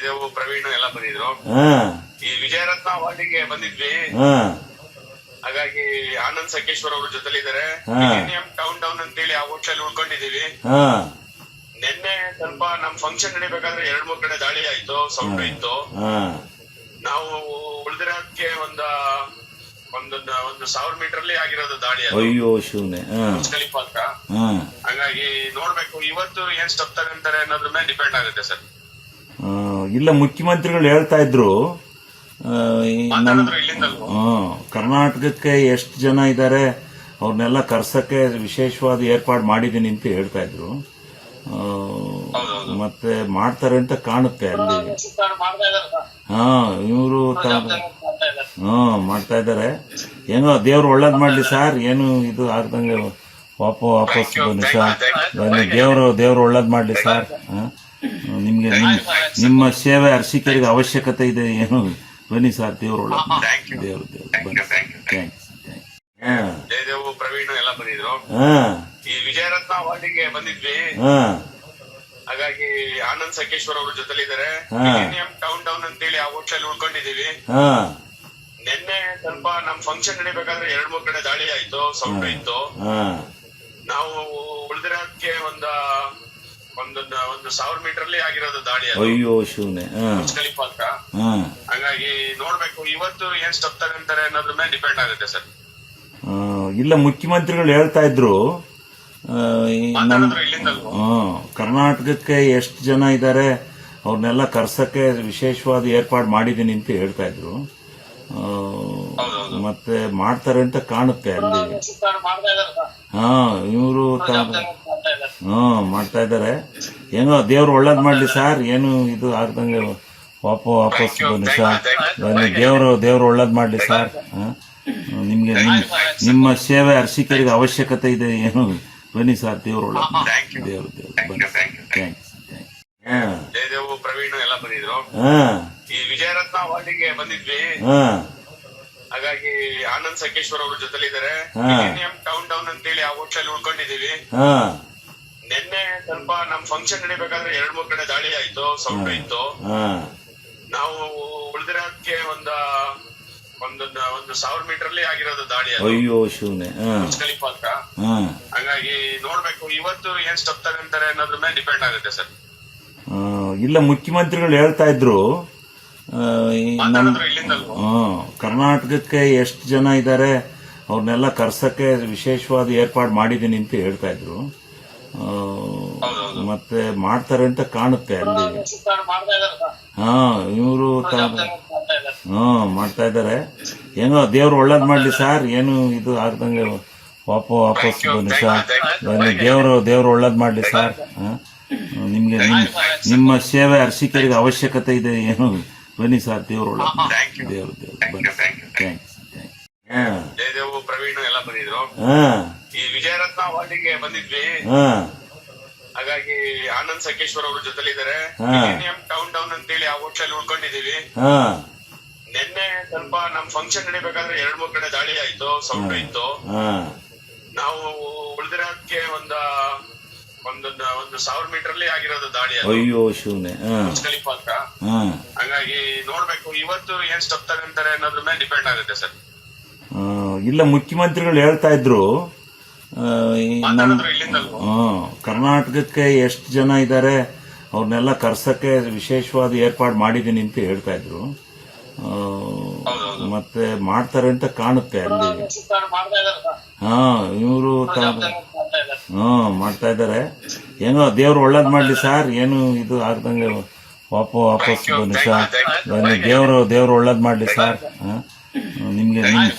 ಜಯದೇವ್ ಪ್ರವೀಣ್ ಎಲ್ಲ ಬಂದಿದ್ರು. ಹಾ ಈ ವಿಜಯರತ್ನ ಅವಾರ್ಡಿಗೆ ಬಂದಿದ್ವಿ. ಹಾ ಹಾಗಾಗಿ ಆನಂದ್ ಸಂಕೇಶ್ವರ್ ಅವ್ರ ಜೊತೆಲಿದ್ದಾರೆ. ಟೌನ್ ಡೌನ್ ಅಂತೇಳಿ ಆ ಹೋಟ್ಲಲ್ಲಿ ಉಳ್ಕೊಂಡಿದೀವಿ. ಹಾ ನಿನ್ನೆ ಸ್ವಲ್ಪ ನಮ್ ಫಂಕ್ಷನ್ ನಡಿಬೇಕಾದ್ರೆ 2-3 ಕಡೆ ದಾಳಿ ಆಯ್ತು, ಸೌಂಡ್ ಇತ್ತು. ಹಾ ನಾವು ಉಳಿದಿರೋದಕ್ಕೆ ಒಂದು 1000 ಮೀಟರ್ ಅಲ್ಲಿ ಆಗಿರೋದು ದಾಳಿ ಅದು. ಅಯ್ಯೋ ಶಿವನೆ. ಬುರ್ಜ್ ಖಲೀಫಾ ಹತ್ರ. ಹಂಗಾಗಿ ನೋಡ್ಬೇಕು ಇವತ್ತು ಏನ್ ಸ್ಟೆಪ್ ತಗೊಂತಾರೆ ಅನ್ನೋದ್ರ ಮೇಲೆ ಡಿಪೆಂಡ್ ಆಗುತ್ತೆ ಸರ್. ಇಲ್ಲ ಮುಖ್ಯಮಂತ್ರಿಗಳು ಹೇಳ್ತಾ ಇದ್ರು ಮಾತಾಡಿದ್ರು ಇಲ್ಲಿಂದಲ್ವಾ. ಕರ್ನಾಟಕಕ್ಕೆ ಎಷ್ಟು ಜನ ಇದ್ದಾರೆ ಅವ್ರನ್ನೆಲ್ಲ ಕರ್ಸಕ್ಕೆ ವಿಶೇಷವಾದ ಏರ್ಪಾಡು ಮಾಡಿದೀನಿ ಅಂತ ಹೇಳ್ತಾ ಇದ್ರು. ಮತ್ತೆ ಮಾಡ್ತಾರೆ ಅಂತ ಕಾಣುತ್ತೆ ಅಲ್ಲಿ. ಹಾ ಇವರು ಮಾಡ್ತಾ ಇದ್ದಾರೆ. ಏನೋ ದೇವ್ರು ಒಳ್ಳೇದ್ ಮಾಡ್ಲಿ ಸರ್, ಏನು ಇದು ಆಗ್ದಂಗೆ ವಾಪಸ್ ಬನ್ನಿ ಸರ್. ದೇವ್ರು ಒಳ್ಳೇದ್ ಮಾಡ್ಲಿ ಸರ್. ನಿಮ್ಗೆ ನಿಮ್ಮ ಸೇವೆ ಅರ್ಸಿಕರಿಗೆ ಅವಶ್ಯಕತೆ ಇದೆ, ಏನು ಬನ್ನಿ ಸರ್. ದೇವ್ರು ಒಳ್ಳೇದ್ ದೇವ್ರು ಬನ್ನಿ. ಥ್ಯಾಂಕ್ಸ್. ಜಯದೇವ್ ಪ್ರವೀಣ್ ಎಲ್ಲ ಬಂದಿದ್ರು. ಈ ವಿಜಯರತ್ನ ಅವಾರ್ಡಿಗೆ ಬಂದಿದ್ವಿ. ಹಾಗಾಗಿ ಆನಂದ್ ಸಂಕೇಶ್ವರ್ ಅವ್ರ ಜೊತೆಲಿದ್ದಾರೆ. ಟೌನ್ ಡೌನ್ ಅಂತೇಳಿ ಆ ಹೋಟ್ಲಲ್ಲಿ ಉಳ್ಕೊಂಡಿದೀವಿ. ನಿನ್ನೆ ಸ್ವಲ್ಪ ನಮ್ ಫಂಕ್ಷನ್ ನಡಿಬೇಕಾದ್ರೆ 2-3 ಕಡೆ ದಾಳಿ ಆಯ್ತು, ಸೌಂಡ್ ಇತ್ತು. ನಾವು ಉಳಿದಿರೋದಕ್ಕೆ ಒಂದು 1000 ಮೀಟರ್ ಅಲ್ಲಿ ಆಗಿರೋದು ದಾಳಿ ಅದು. ಅಯ್ಯೋ ಶಿವನೆ. ಬುರ್ಜ್ ಖಲೀಫಾ ಹತ್ರ. ಹಂಗಾಗಿ ನೋಡ್ಬೇಕು ಇವತ್ತು ಏನ್ ಸ್ಟೆಪ್ ತಗೊಂತಾರೆ ಅನ್ನೋದ್ರ ಮೇಲೆ ಡಿಪೆಂಡ್ ಆಗುತ್ತೆ ಸರ್. ಇಲ್ಲ ಮುಖ್ಯಮಂತ್ರಿಗಳು ಹೇಳ್ತಾ ಇದ್ರು ಮಾತಾಡಿದ್ರು ಇಲ್ಲಿಂದಲ್ವಾ. ಕರ್ನಾಟಕಕ್ಕೆ ಎಷ್ಟು ಜನ ಇದ್ದಾರೆ ಅವ್ರನ್ನೆಲ್ಲ ಕರ್ಸಕ್ಕೆ ವಿಶೇಷವಾದ ಏರ್ಪಾಡು ಮಾಡಿದೀನಿ ಅಂತ ಹೇಳ್ತಾ ಇದ್ರು. ಮತ್ತೆ ಮಾಡ್ತಾರೆ ಅಂತ ಕಾಣುತ್ತೆ ಅಲ್ಲಿ. ಹಾ ಇವರು ಮಾಡ್ತಾ ಇದ್ದಾರೆ. ಏನೋ ದೇವ್ರು ಒಳ್ಳೇದ್ ಮಾಡ್ಲಿ ಸರ್, ಏನು ಇದು ಆಗ್ದಂಗೆ ವಾಪಸ್ ಬನ್ನಿ ಸರ್. ದೇವ್ರು ಒಳ್ಳೇದ್ ಮಾಡ್ಲಿ ಸರ್. ನಿಮ್ಗೆ ನಿಮ್ಮ ಸೇವೆ ಅರ್ಸಿಕರಿಗೆ ಅವಶ್ಯಕತೆ ಇದೆ, ಏನು ಬನ್ನಿ ಸರ್. ದೇವ್ರು ಒಳ್ಳೇದ್ ದೇವ್ರು ಬನ್ನಿ. ಥ್ಯಾಂಕ್ಸ್. ಜಯದೇವ್ ಪ್ರವೀಣ್ ಎಲ್ಲ ಬಂದಿದ್ರು. ಈ ವಿಜಯರತ್ನ ಅವಾರ್ಡಿಗೆ ಬಂದಿದ್ವಿ. ಹಾಗಾಗಿ ಆನಂದ್ ಸಂಕೇಶ್ವರ್ ಅವ್ರ ಜೊತೆಲಿದ್ದಾರೆ. ಟೌನ್ ಡೌನ್ ಅಂತೇಳಿ ಆ ಹೋಟ್ಲಲ್ಲಿ ಉಳ್ಕೊಂಡಿದೀವಿ. ನಿನ್ನೆ ಸ್ವಲ್ಪ ನಮ್ ಫಂಕ್ಷನ್ ನಡಿಬೇಕಾದ್ರೆ 2-3 ಕಡೆ ದಾಳಿ ಆಯ್ತು, ಸೌಂಡ್ ಇತ್ತು. ನಾವು ಉಳಿದಿರೋದಕ್ಕೆ ಒಂದು 1000 ಮೀಟರ್ ಅಲ್ಲಿ ಆಗಿರೋದು ದಾಳಿ ಅದು. ಅಯ್ಯೋ ಶಿವನೆ. ಬುರ್ಜ್ ಖಲೀಫಾ ಹತ್ರ. ಹಂಗಾಗಿ ನೋಡ್ಬೇಕು ಇವತ್ತು ಏನ್ ಸ್ಟೆಪ್ ತಗೊಂತಾರೆ ಅನ್ನೋದ್ರ ಮೇಲೆ ಡಿಪೆಂಡ್ ಆಗುತ್ತೆ ಸರ್. ಇಲ್ಲ ಮುಖ್ಯಮಂತ್ರಿಗಳು ಹೇಳ್ತಾ ಇದ್ರು ಮಾತಾಡಿದ್ರು ಇಲ್ಲಿಂದಲ್ವಾ. ಕರ್ನಾಟಕಕ್ಕೆ ಎಷ್ಟು ಜನ ಇದ್ದಾರೆ ಅವ್ರನ್ನೆಲ್ಲ ಕರ್ಸಕ್ಕೆ ವಿಶೇಷವಾದ ಏರ್ಪಾಡು ಮಾಡಿದೀನಿ ಅಂತ ಹೇಳ್ತಾ ಇದ್ರು. ಮತ್ತೆ ಮಾಡ್ತಾರೆ ಅಂತ ಕಾಣುತ್ತೆ ಅಲ್ಲಿ. ಹಾ ಇವರು ಮಾಡ್ತಾ ಇದ್ದಾರೆ. ಏನೋ ದೇವ್ರು ಒಳ್ಳೇದ್ ಮಾಡ್ಲಿ ಸರ್, ಏನು ಇದು ಆಗ್ದಂಗೆ ವಾಪಸ್ ಬನ್ನಿ ಸರ್. ದೇವ್ರು ಒಳ್ಳೇದ್ ಮಾಡ್ಲಿ ಸರ್. ನಿಮ್ಗೆ ನಿಮ್ಮ ಸೇವೆ ಅರ್ಸಿಕರಿಗೆ ಅವಶ್ಯಕತೆ ಇದೆ, ಏನು ಬನ್ನಿ ಸರ್. ದೇವ್ರು ಒಳ್ಳೇದ್ ದೇವ್ರು ಬನ್ನಿ. ಥ್ಯಾಂಕ್ಸ್. ಜಯದೇವ್ ಪ್ರವೀಣ್ ಎಲ್ಲ ಬಂದಿದ್ರು. ಈ ವಿಜಯರತ್ನ ಅವಾರ್ಡಿಗೆ ಬಂದಿದ್ವಿ. ಹಾಗಾಗಿ ಆನಂದ್ ಸಂಕೇಶ್ವರ್ ಅವ್ರ ಜೊತೆಲಿದ್ದಾರೆ. ಟೌನ್ ಡೌನ್ ಅಂತೇಳಿ ಆ ಹೋಟ್ಲಲ್ಲಿ ಉಳ್ಕೊಂಡಿದೀವಿ. ನಿನ್ನೆ ಸ್ವಲ್ಪ ನಮ್ ಫಂಕ್ಷನ್ ನಡಿಬೇಕಾದ್ರೆ 2-3 ಕಡೆ ದಾಳಿ ಆಯ್ತು, ಸೌಂಡ್ ಇತ್ತು. ನಾವು ಉಳಿದಿರೋದಕ್ಕೆ ಒಂದು 1000 ಮೀಟರ್ ಅಲ್ಲಿ ಆಗಿರೋದು ದಾಳಿ ಅದು. ಅಯ್ಯೋ ಶಿವನೆ. ಬುರ್ಜ್ ಖಲೀಫಾ ಹತ್ರ. ಹಂಗಾಗಿ ನೋಡ್ಬೇಕು ಇವತ್ತು ಏನ್ ಸ್ಟೆಪ್ ತಗೊಂತಾರೆ ಅನ್ನೋದ್ರ ಮೇಲೆ ಡಿಪೆಂಡ್ ಆಗುತ್ತೆ ಸರ್. ಇಲ್ಲ ಮುಖ್ಯಮಂತ್ರಿಗಳು ಹೇಳ್ತಾ ಇದ್ರು ಮಾತಾಡಿದ್ರು ಇಲ್ಲಿಂದಲ್ವಾ. ಕರ್ನಾಟಕಕ್ಕೆ ಎಷ್ಟು ಜನ ಇದ್ದಾರೆ ಅವ್ರನ್ನೆಲ್ಲ ಕರ್ಸಕ್ಕೆ ವಿಶೇಷವಾದ ಏರ್ಪಾಡು ಮಾಡಿದೀನಿ ಅಂತ ಹೇಳ್ತಾ ಇದ್ರು. ಮತ್ತೆ ಮಾಡ್ತಾರೆ ಅಂತ ಕಾಣುತ್ತೆ ಅಲ್ಲಿ. ಹಾ ಇವರು ಮಾಡ್ತಾ ಇದ್ದಾರೆ. ಏನೋ ದೇವ್ರು ಒಳ್ಳೇದ್ ಮಾಡ್ಲಿ ಸರ್, ಏನು ಇದು ಆಗ್ದಂಗೆ ವಾಪಸ್ ಬನ್ನಿ ಸರ್. ದೇವ್ರು ಒಳ್ಳೇದ್ ಮಾಡ್ಲಿ ಸರ್. ನಿಮ್ಗೆ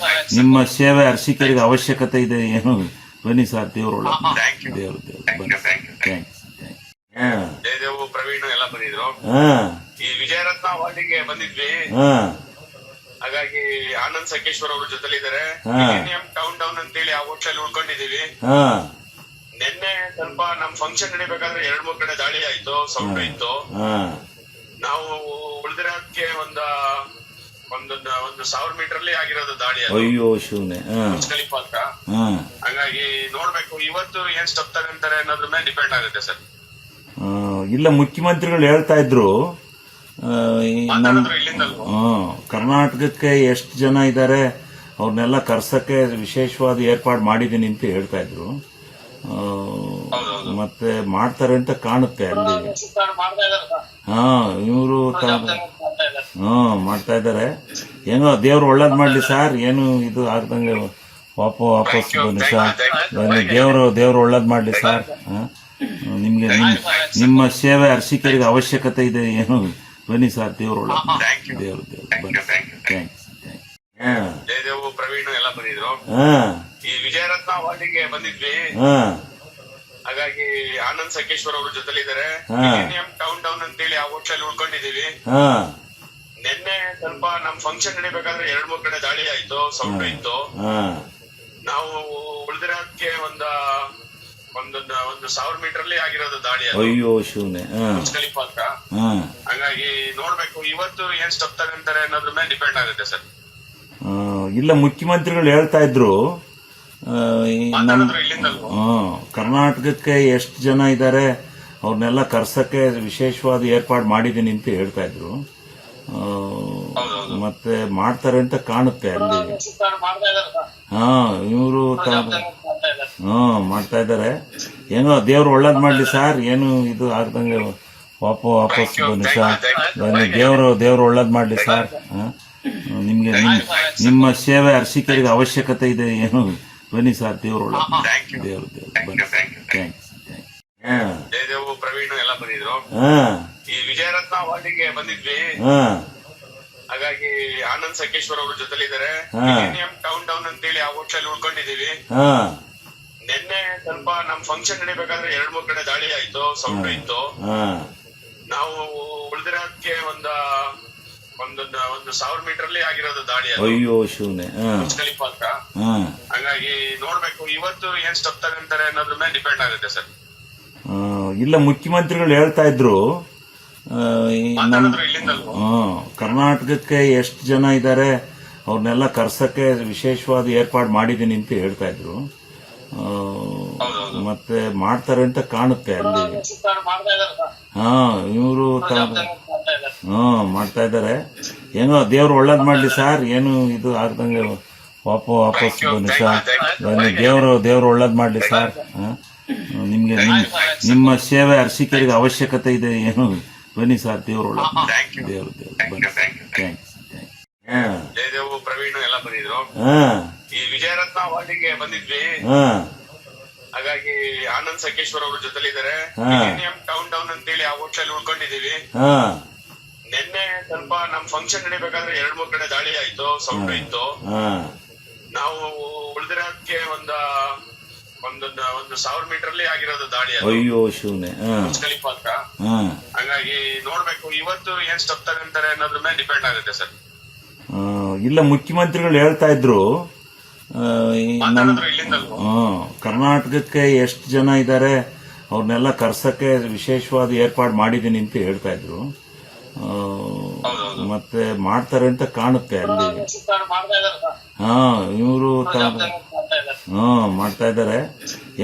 ನಿಮ್ಮ ಸೇವೆ ಅರ್ಸಿಕರಿಗೆ ಅವಶ್ಯಕತೆ ಇದೆ, ಏನು ಬನ್ನಿ ಸರ್. ದೇವ್ರು ಒಳ್ಳೇದ್ ದೇವ್ರು ಬನ್ನಿ. ಥ್ಯಾಂಕ್ಸ್. ಜಯದೇವ್ ಪ್ರವೀಣ್ ಎಲ್ಲ ಬಂದಿದ್ರು. ಈ ವಿಜಯರತ್ನ ಅವಾರ್ಡಿಗೆ ಬಂದಿದ್ವಿ. ಹಾಗಾಗಿ ಆನಂದ್ ಸಂಕೇಶ್ವರ್ ಅವ್ರ ಜೊತೆಲಿದ್ದಾರೆ. ಟೌನ್ ಡೌನ್ ಅಂತೇಳಿ ಆ ಹೋಟ್ಲಲ್ಲಿ ಉಳ್ಕೊಂಡಿದೀವಿ. ನಿನ್ನೆ ಸ್ವಲ್ಪ ನಮ್ ಫಂಕ್ಷನ್ ನಡಿಬೇಕಾದ್ರೆ 2-3 ಕಡೆ ದಾಳಿ ಆಯ್ತು, ಸೌಂಡ್ ಇತ್ತು. ನಾವು ಉಳಿದಿರೋದಕ್ಕೆ ಒಂದು 1000 ಮೀಟರ್ ಅಲ್ಲಿ ಆಗಿರೋದು ದಾಳಿ ಅದು. ಅಯ್ಯೋ ಶಿವನೆ. ಬುರ್ಜ್ ಖಲೀಫಾ ಹತ್ರ. ಹಂಗಾಗಿ ನೋಡ್ಬೇಕು ಇವತ್ತು ಏನ್ ಸ್ಟೆಪ್ ತಗೊಂತಾರೆ ಅನ್ನೋದ್ರ ಮೇಲೆ ಡಿಪೆಂಡ್ ಆಗುತ್ತೆ ಸರ್. ಇಲ್ಲ ಮುಖ್ಯಮಂತ್ರಿಗಳು ಹೇಳ್ತಾ ಇದ್ರು ಮಾತಾಡಿದ್ರು ಇಲ್ಲಿಂದ ಕರ್ನಾಟಕಕ್ಕೆ ಎಷ್ಟು ಜನ ಇದ್ದಾರೆ ಅವ್ರನ್ನೆಲ್ಲ ಕರ್ಸಕ್ಕೆ ವಿಶೇಷವಾದ ಏರ್ಪಾಡು ಮಾಡಿದ್ದೀನಿ ಅಂತ ಹೇಳ್ತಾ ಇದ್ರು. ಮತ್ತೆ ಮಾಡ್ತಾರೆ ಅಂತ ಕಾಣುತ್ತೆ ಅಲ್ಲಿ. ಇವರು ಮಾಡ್ತಾ ಇದ್ದಾರೆ. ಏನೋ ದೇವ್ರು ಒಳ್ಳೇದ್ ಮಾಡ್ಲಿ ಸರ್, ಏನು ಇದು ಆಗ್ದಂಗೆ ವಾಪಸ್ ಬನ್ನಿ ಸರ್. ದೇವ್ರು ಒಳ್ಳೇದ್ ಮಾಡ್ಲಿ ಸರ್. ನಿಮ್ಗೆ ನಿಮ್ಮ ಸೇವೆ ಅರ್ಸಿಕರಿಗೆ ಅವಶ್ಯಕತೆ ಇದೆ, ಏನು ಬನ್ನಿ ಸರ್. ದೇವ್ರು ಒಳ್ಳೇದ್ ದೇವ್ರು ಬನ್ನಿ. ಥ್ಯಾಂಕ್ಸ್. ಜಯದೇವ್ ಪ್ರವೀಣ್ ಎಲ್ಲ ಬಂದಿದ್ರು. ಈ ವಿಜಯರತ್ನ ಅವಾರ್ಡಿಗೆ ಬಂದಿದ್ವಿ. ಹಾಗಾಗಿ ಆನಂದ್ ಸಕೇಶ್ವರ್ ಅವ್ರ ಜೊತೆಲಿದ್ದಾರೆ. ಟೌನ್ ಡೌನ್ ಅಂತೇಳಿ ಆ ಹೋಟ್ಲಲ್ಲಿ ಉಳ್ಕೊಂಡಿದೀವಿ. ನಿನ್ನೆ ಸ್ವಲ್ಪ ನಮ್ ಫಂಕ್ಷನ್ ನಡಿಬೇಕಾದ್ರೆ 2-3 ಕಡೆ ದಾಳಿ ಆಯ್ತು, ಸೌಂಡ್ ಇತ್ತು. ನಾವು ಉಳಿದಿರೋದಕ್ಕೆ ಒಂದು 1000 ಮೀಟರ್ ಅಲ್ಲಿ ಆಗಿರೋದು ದಾಳಿ. ಅಯ್ಯೋ ಶಿವನೇ. ಖಲೀಫಾ ಹತ್ರ. ಹಂಗಾಗಿ ನೋಡ್ಬೇಕು ಇವತ್ತು ಏನ್ ಸ್ಟೆಪ್ ತಗೊಂತಾರೆ ಅನ್ನೋದ್ರ ಮೇಲೆ ಡಿಪೆಂಡ್ ಆಗುತ್ತೆ ಸರ್. ಇಲ್ಲ, ಮುಖ್ಯಮಂತ್ರಿಗಳು ಹೇಳ್ತಾ ಇದ್ರು ಕರ್ನಾಟಕಕ್ಕೆ ಎಷ್ಟು ಜನ ಇದ್ದಾರೆ ಅವ್ರನ್ನೆಲ್ಲ ಕರ್ಸಕ್ಕೆ ವಿಶೇಷವಾದ ಏರ್ಪಾಡು ಮಾಡಿದ್ದೀನಿ ಅಂತ ಹೇಳ್ತಾ ಇದ್ರು. ಮತ್ತೆ ಮಾಡ್ತಾರೆ ಅಂತ ಕಾಣುತ್ತೆ ಅಲ್ಲಿ. ಇವರು ಮಾಡ್ತಾ ಇದ್ದಾರೆ. ಏನೋ ದೇವ್ರು ಒಳ್ಳೇದ್ ಮಾಡ್ಲಿ ಸರ್, ಏನು ಇದು ಆಗ್ದಂಗೆ ವಾಪಸ್ ಬನ್ನಿ ಸರ್. ದೇವ್ರು ಒಳ್ಳೇದ್ ಮಾಡ್ಲಿ ಸರ್. ನಿಮ್ಗೆ ನಿಮ್ಮ ಸೇವೆ ಅರ್ಸಿಕರಿಗೆ ಅವಶ್ಯಕತೆ ಇದೆ, ಏನು ಬನ್ನಿ ಸರ್. ದೇವ್ರು ಒಳ್ಳೇದ್ ದೇವ್ರು ಬನ್ನಿ. ಥ್ಯಾಂಕ್ಸ್. ಜಯದೇವ್ ಪ್ರವೀಣ್ ಎಲ್ಲ ಬಂದಿದ್ರು. ಈ ವಿಜಯರತ್ನ ಅವಾರ್ಡಿಗೆ ಬಂದಿದ್ವಿ. ಹಾಗಾಗಿ ಆನಂದ್ ಸಕೇಶ್ವರ್ ಅವ್ರ ಜೊತೆಲಿದ್ದಾರೆ. ಟೌನ್ ಡೌನ್ ಅಂತೇಳಿ ಆ ಹೋಟ್ಲಲ್ಲಿ ಉಳ್ಕೊಂಡಿದೀವಿ. ನಿನ್ನೆ ಸ್ವಲ್ಪ ನಮ್ ಫಂಕ್ಷನ್ ನಡಿಬೇಕಾದ್ರೆ 2-3 ಕಡೆ ದಾಳಿ ಆಯ್ತು, ಸೌಂಡ್ ಇತ್ತು. ನಾವು ಉಳಿದಿರೋದಕ್ಕೆ ಒಂದು 1000 ಮೀಟರ್ ಅಲ್ಲಿ ಆಗಿರೋದು ದಾಳಿ. ಅಯ್ಯೋ ಶಿವನೇ. ಖಲೀಫಾ ಹತ್ರ. ಹಂಗಾಗಿ ನೋಡ್ಬೇಕು ಇವತ್ತು ಏನ್ ಸ್ಟೆಪ್ ತಗೊಂತಾರೆ ಅನ್ನೋದ್ರ ಮೇಲೆ ಡಿಪೆಂಡ್ ಆಗುತ್ತೆ ಸರ್. ಇಲ್ಲ, ಮುಖ್ಯಮಂತ್ರಿಗಳು ಹೇಳ್ತಾ ಇದ್ರು ಕರ್ನಾಟಕಕ್ಕೆ ಎಷ್ಟು ಜನ ಇದ್ದಾರೆ ಅವ್ರನ್ನೆಲ್ಲ ಕರ್ಸಕ್ಕೆ ವಿಶೇಷವಾದ ಏರ್ಪಾಡು ಮಾಡಿದ್ದೀನಿ ಅಂತ ಹೇಳ್ತಾ ಇದ್ರು. ಮತ್ತೆ ಮಾಡ್ತಾರೆ ಅಂತ ಕಾಣುತ್ತೆ ಅಲ್ಲಿ. ಇವರು ಮಾಡ್ತಾ ಇದ್ದಾರೆ. ಏನೋ ದೇವ್ರು ಒಳ್ಳೇದ್ ಮಾಡ್ಲಿ ಸರ್, ಏನು ಇದು ಆಗ್ದಂಗೆ ವಾಪಸ್ ಬನ್ನಿ ಸರ್. ದೇವ್ರು ಒಳ್ಳೇದ್ ಮಾಡ್ಲಿ ಸರ್. ನಿಮ್ಗೆ ನಿಮ್ಮ ಸೇವೆ ಅರ್ಸಿಕರಿಗೆ ಅವಶ್ಯಕತೆ ಇದೆ, ಏನು ಬನ್ನಿ ಸರ್. ದೇವ್ರು ದೇವ್ರು ಬನ್ನಿ. ಥ್ಯಾಂಕ್ಸ್. ಜಯದೇವ್ ಪ್ರವೀಣ್ ಎಲ್ಲ ಬಂದಿದ್ರು. ಈ ವಿಜಯರತ್ನ ಅವಾರ್ಡಿಗೆ ಬಂದಿದ್ವಿ. ಹಾಗಾಗಿ ಆನಂದ್ ಸಕೇಶ್ವರ್ ಅವ್ರ ಜೊತೆಲಿದ್ದಾರೆ. ಟೌನ್ ಡೌನ್ ಅಂತೇಳಿ ಆ ಹೋಟ್ಲಲ್ಲಿ ಉಳ್ಕೊಂಡಿದೀವಿ. ನಿನ್ನೆ ಸ್ವಲ್ಪ ನಮ್ ಫಂಕ್ಷನ್ ನಡಿಬೇಕಾದ್ರೆ 2-3 ಕಡೆ ದಾಳಿ ಆಯ್ತು, ಸೌಂಡ್ ಇತ್ತು. ನಾವು ಉಳಿದಿರೋದಕ್ಕೆ ಒಂದು 1000 ಮೀಟರ್ ಅಲ್ಲಿ ಆಗಿರೋದು ದಾಳಿ. ಅಯ್ಯೋ ಶಿವನೇ. ಖಲೀಫಾ ಹತ್ರ. ಹಂಗಾಗಿ ನೋಡ್ಬೇಕು ಇವತ್ತು ಏನ್ ಸ್ಟೆಪ್ ತಗೊಂತಾರೆ ಅನ್ನೋದ್ರ ಮೇಲೆ ಡಿಪೆಂಡ್ ಆಗುತ್ತೆ ಸರ್. ಇಲ್ಲ, ಮುಖ್ಯಮಂತ್ರಿಗಳು ಹೇಳ್ತಾ ಇದ್ರು ಕರ್ನಾಟಕಕ್ಕೆ ಎಷ್ಟು ಜನ ಇದ್ದಾರೆ ಅವ್ರನ್ನೆಲ್ಲ ಕರ್ಸಕ್ಕೆ ವಿಶೇಷವಾದ ಏರ್ಪಾಡು ಮಾಡಿದ್ದೀನಿ ಅಂತ ಹೇಳ್ತಾ ಇದ್ರು. ಮತ್ತೆ ಮಾಡ್ತಾರೆ ಅಂತ ಕಾಣುತ್ತೆ ಅಲ್ಲಿ. ಇವರು ಮಾಡ್ತಾ ಇದ್ದಾರೆ.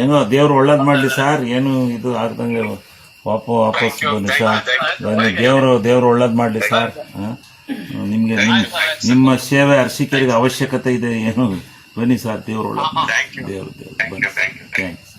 ಏನೋ ದೇವ್ರು ಒಳ್ಳೇದ್ ಮಾಡ್ಲಿ ಸರ್, ಏನು ಇದು ಆಗ್ದಂಗೆ ವಾಪಸ್ ಬನ್ನಿ ಸರ್. ದೇವ್ರು ಒಳ್ಳೇದ್ ಮಾಡ್ಲಿ ಸರ್. ನಿಮ್ಗೆ ನಿಮ್ಮ ಸೇವೆ ಅರ್ಸಿಕರಿಗೆ ಅವಶ್ಯಕತೆ ಇದೆ, ಏನು ಬನ್ನಿ ಸರ್. ದೇವ್ರು ಒಳ್ಳೇದ್ ದೇವ್ರು ಬನ್ನಿ. ಥ್ಯಾಂಕ್ಸ್.